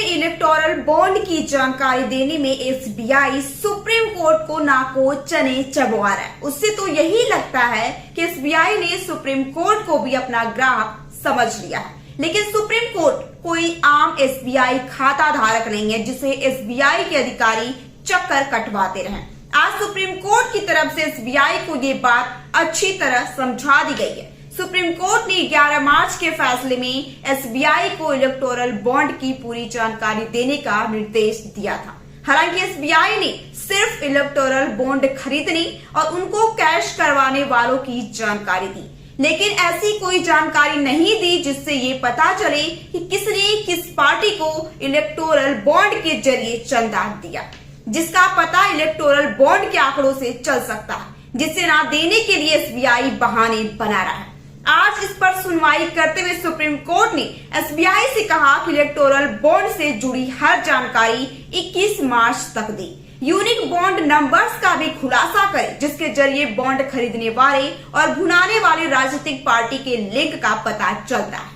Electoral bond की जानकारी देने में एसबीआई सुप्रीम कोर्ट को नाको चने चबवा रहा है। उससे तो यही लगता है कि एसबीआई ने सुप्रीम कोर्ट को भी अपना ग्राहक समझ लिया है। लेकिन सुप्रीम कोर्ट कोई आम एसबीआई खाता धारक नहीं है जिसे एसबीआई के अधिकारी चक्कर कटवाते रहें। आज सुप्रीम कोर्ट की तरफ से एसबीआई को ये बात अच्छी तरह समझा दी गई है। सुप्रीम कोर्ट ने 11 मार्च के फैसले में एसबीआई को इलेक्टोरल बॉन्ड की पूरी जानकारी देने का निर्देश दिया था। हालांकि एसबीआई ने सिर्फ इलेक्टोरल बॉन्ड खरीदने और उनको कैश करवाने वालों की जानकारी दी, लेकिन ऐसी कोई जानकारी नहीं दी जिससे ये पता चले कि किसने किस पार्टी को इलेक्टोरल बॉन्ड के जरिए चंदा दिया, जिसका पता इलेक्टोरल बॉन्ड के आंकड़ों से चल सकता है, जिसे ना देने के लिए एसबीआई बहाने बना रहा है। आज इस पर सुनवाई करते हुए सुप्रीम कोर्ट ने एसबीआई से कहा कि इलेक्टोरल बॉन्ड से जुड़ी हर जानकारी 21 मार्च तक दे, यूनिक बॉन्ड नंबर्स का भी खुलासा करे जिसके जरिए बॉन्ड खरीदने वाले और भुनाने वाले राजनीतिक पार्टी के लिंक का पता चलता है।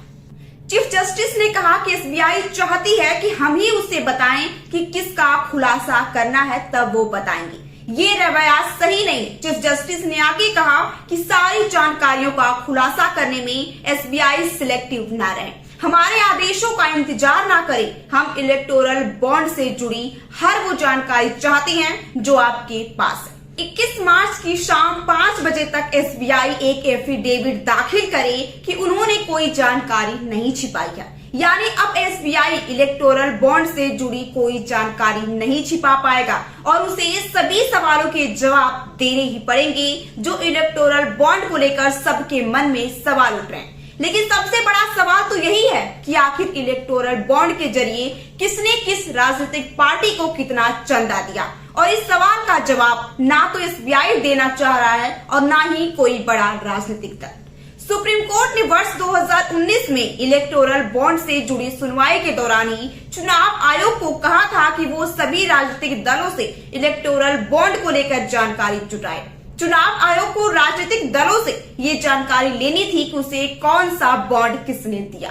चीफ जस्टिस ने कहा कि एसबीआई चाहती है कि हम ही उसे बताएं कि किसका खुलासा करना है, तब वो बताएंगे। ये रवैया सही नहीं। चीफ जस्टिस ने आगे कहा कि सारी जानकारियों का खुलासा करने में एसबीआई सिलेक्टिव न रहे, हमारे आदेशों का इंतजार ना करे। हम इलेक्टोरल बॉन्ड से जुड़ी हर वो जानकारी चाहते हैं जो आपके पास है। 21 मार्च की शाम 5 बजे तक एसबीआई एक एफिडेविट दाखिल करे कि उन्होंने कोई जानकारी नहीं छिपाई है, यानी अब एसबीआई इलेक्टोरल बॉन्ड से जुड़ी कोई जानकारी नहीं छिपा पाएगा और उसे ये सभी सवालों के जवाब देने ही पड़ेंगे जो इलेक्टोरल बॉन्ड को लेकर सबके मन में सवाल उठ रहे हैं। लेकिन सबसे बड़ा सवाल तो यही है कि आखिर इलेक्टोरल बॉन्ड के जरिए किसने किस राजनीतिक पार्टी को कितना चंदा दिया, और इस सवाल का जवाब ना तो एसबीआई देना चाह रहा है और ना ही कोई बड़ा राजनीतिक दल। सुप्रीम कोर्ट ने वर्ष 2019 में इलेक्टोरल बॉन्ड से जुड़ी सुनवाई के दौरान ही चुनाव आयोग को कहा था कि वो सभी राजनीतिक दलों से इलेक्टोरल बॉन्ड को लेकर जानकारी जुटाए। चुनाव आयोग को राजनीतिक दलों से ये जानकारी लेनी थी कि उसे कौन सा बॉन्ड किसने दिया,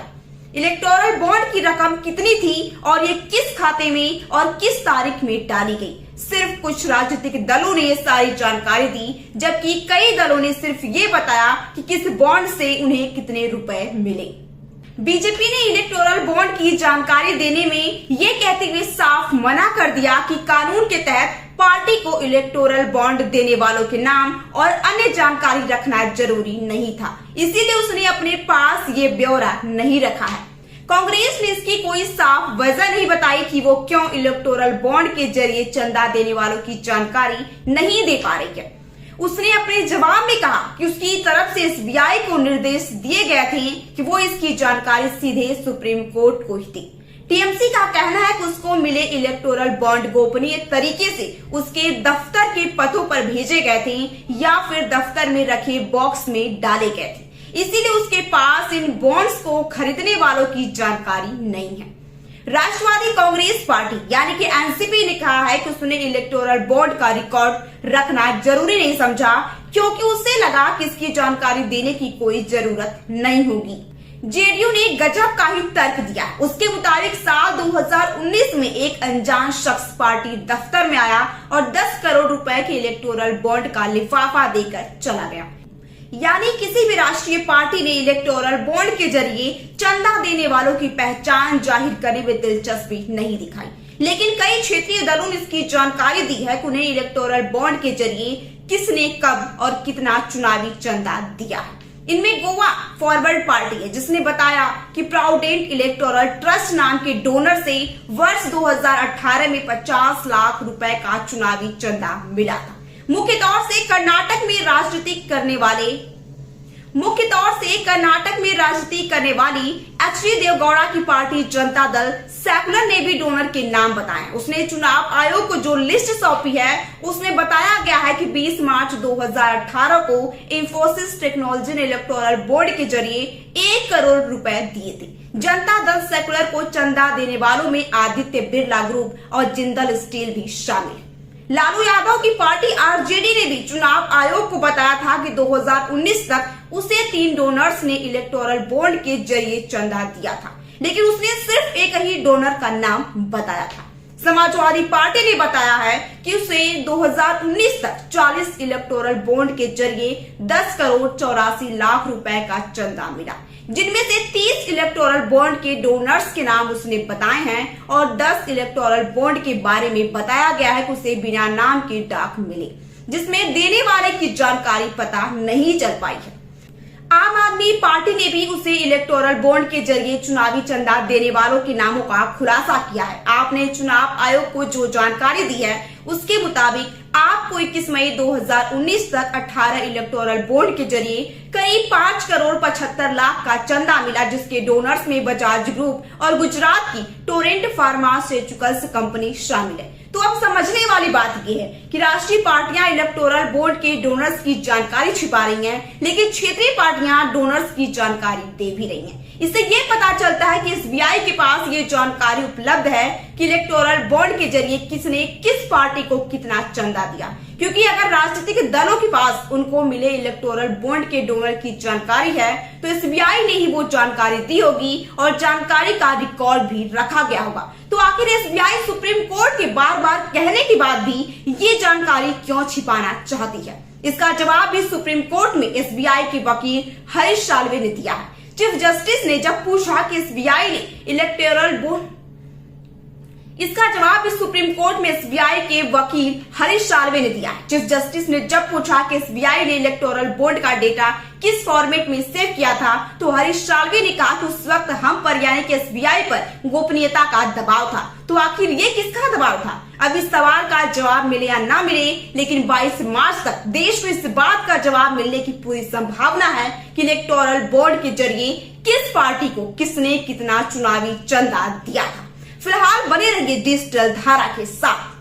इलेक्टोरल बॉन्ड की रकम कितनी थी और ये किस खाते में और किस तारीख में डाली गई। सिर्फ कुछ राजनीतिक दलों ने ये सारी जानकारी दी, जबकि कई दलों ने सिर्फ ये बताया कि किस बॉन्ड से उन्हें कितने रुपए मिले। बीजेपी ने इलेक्टोरल बॉन्ड की जानकारी देने में ये कहते हुए साफ मना कर दिया कि कानून के तहत पार्टी को इलेक्टोरल बॉन्ड देने वालों के नाम और अन्य जानकारी रखना जरूरी नहीं था, इसीलिए उसने अपने पास ये ब्यौरा नहीं रखा है। कांग्रेस ने इसकी कोई साफ वजह नहीं बताई कि वो क्यों इलेक्टोरल बॉन्ड के जरिए चंदा देने वालों की जानकारी नहीं दे पा रही है। उसने अपने जवाब में कहा कि उसकी तरफ से एसबीआई को निर्देश दिए गए थे कि वो इसकी जानकारी सीधे सुप्रीम कोर्ट को ही दे। टीएमसी का कहना है कि उसको मिले इलेक्टोरल बॉन्ड गोपनीय तरीके से उसके दफ्तर के पथों पर भेजे गए थे या फिर दफ्तर में रखे बॉक्स में डाले गए थे, इसीलिए उसके पास इन बॉन्ड्स को खरीदने वालों की जानकारी नहीं है। राष्ट्रवादी कांग्रेस पार्टी यानी कि एनसीपी ने कहा है कि उसने इलेक्टोरल बॉन्ड का रिकॉर्ड रखना जरूरी नहीं समझा, क्योंकि उसे लगा कि इसकी जानकारी देने की कोई जरूरत नहीं होगी। जेडीयू ने गजब का ही तर्क दिया। उसके मुताबिक साल 2019 में एक अनजान शख्स पार्टी दफ्तर में आया और 10 करोड़ रुपए के इलेक्टोरल बॉन्ड का लिफाफा देकर चला गया, यानी किसी भी राष्ट्रीय पार्टी ने इलेक्टोरल बॉन्ड के जरिए चंदा देने वालों की पहचान जाहिर करने में दिलचस्पी नहीं दिखाई। लेकिन कई क्षेत्रीय दलों ने इसकी जानकारी दी है कि उन्हें इलेक्टोरल बॉन्ड के जरिए किसने कब और कितना चुनावी चंदा दिया है। इनमें गोवा फॉरवर्ड पार्टी है, जिसने बताया कि प्राउडेंट इलेक्टोरल ट्रस्ट नाम के डोनर से वर्ष 2018 में 50 लाख रुपए का चुनावी चंदा मिला था। मुख्य तौर से कर्नाटक में राजनीति करने वाली एचडी देवगौड़ा की पार्टी जनता दल सेकुलर ने भी डोनर के नाम बताए। उसने चुनाव आयोग को जो लिस्ट सौंपी है उसमें बताया गया है कि 20 मार्च 2018 को इंफोसिस टेक्नोलॉजी ने इलेक्टोरल बोर्ड के जरिए 1 करोड़ रुपए दिए थे। जनता दल सेकुलर को चंदा देने वालों में आदित्य बिरला ग्रुप और जिंदल स्टील भी शामिल है। लालू यादव की पार्टी आरजेडी ने भी चुनाव आयोग को बताया था कि 2019 तक उसे 3 डोनर्स ने इलेक्टोरल बॉन्ड के जरिए चंदा दिया था। लेकिन उसने सिर्फ एक ही डोनर का नाम बताया था। समाजवादी पार्टी ने बताया है कि उसे 2019 तक 40 इलेक्टोरल बॉन्ड के जरिए 10 करोड़ 84 लाख रुपए का चंदा मिला, जिनमें से 30 इलेक्टोरल बॉन्ड के डोनर्स के नाम उसने बताए हैं और 10 इलेक्टोरल बॉन्ड के बारे में बताया गया है कि उसे बिना नाम के डाक मिले, जिसमें देने वाले की जानकारी पता नहीं चल पाई है। आम आदमी पार्टी ने भी उसे इलेक्टोरल बॉन्ड के जरिए चुनावी चंदा देने वालों के नामों का खुलासा किया है। आपने चुनाव आयोग को जो जानकारी दी है उसके मुताबिक आपको 21 मई 2019 तक 18 इलेक्टोरल बॉन्ड के जरिए करीब 5 करोड़ 75 लाख का चंदा मिला, जिसके डोनर्स में बजाज ग्रुप और गुजरात की टोरेंट फार्मास्यूटिकल्स कंपनी शामिल है। तो अब समझने वाली बात यह है कि राष्ट्रीय पार्टियां इलेक्टोरल बॉन्ड के डोनर्स की जानकारी छिपा रही हैं, लेकिन क्षेत्रीय पार्टियां डोनर्स की जानकारी दे भी रही हैं। इससे ये पता चलता है कि एसबीआई के पास ये जानकारी उपलब्ध है कि इलेक्टोरल बॉन्ड के जरिए किसने किस पार्टी को कितना चंदा दिया, क्योंकि अगर राजनीतिक दलों के पास उनको मिले इलेक्टोरल बॉन्ड के डोनर की जानकारी है तो एसबीआई ने ही वो जानकारी दी होगी और जानकारी का रिकॉर्ड भी रखा गया होगा। तो आखिर एसबीआई सुप्रीम कोर्ट के बार बार कहने के बाद भी ये जानकारी क्यों छिपाना चाहती है? इसका जवाब भी सुप्रीम कोर्ट में एसबीआई के वकील हरीश साल्वे ने दिया है। चीफ जस्टिस ने जब पूछा कि एसबीआई ने इलेक्टोरल बॉन्ड इसका जवाब भी सुप्रीम कोर्ट में एसबीआई के वकील हरीश साल्वे ने दिया है। चीफ जस्टिस ने जब पूछा कि एसबीआई ने इलेक्टोरल बॉन्ड का डेटा किस फॉर्मेट में सेव किया था तो हरीश साल्वे ने कहा कि उस वक्त हम पर यानी कि एसबीआई पर गोपनीयता का दबाव था। तो आखिर ये किसका दबाव था? अब इस सवाल का जवाब मिले या ना मिले, लेकिन 22 मार्च तक देश में इस बात का जवाब मिलने की पूरी संभावना है कि इलेक्टोरल बॉन्ड के जरिए किस पार्टी को किसने कितना चुनावी चंदा दिया था। फिलहाल बने रहिए डिजिटल धारा के साथ।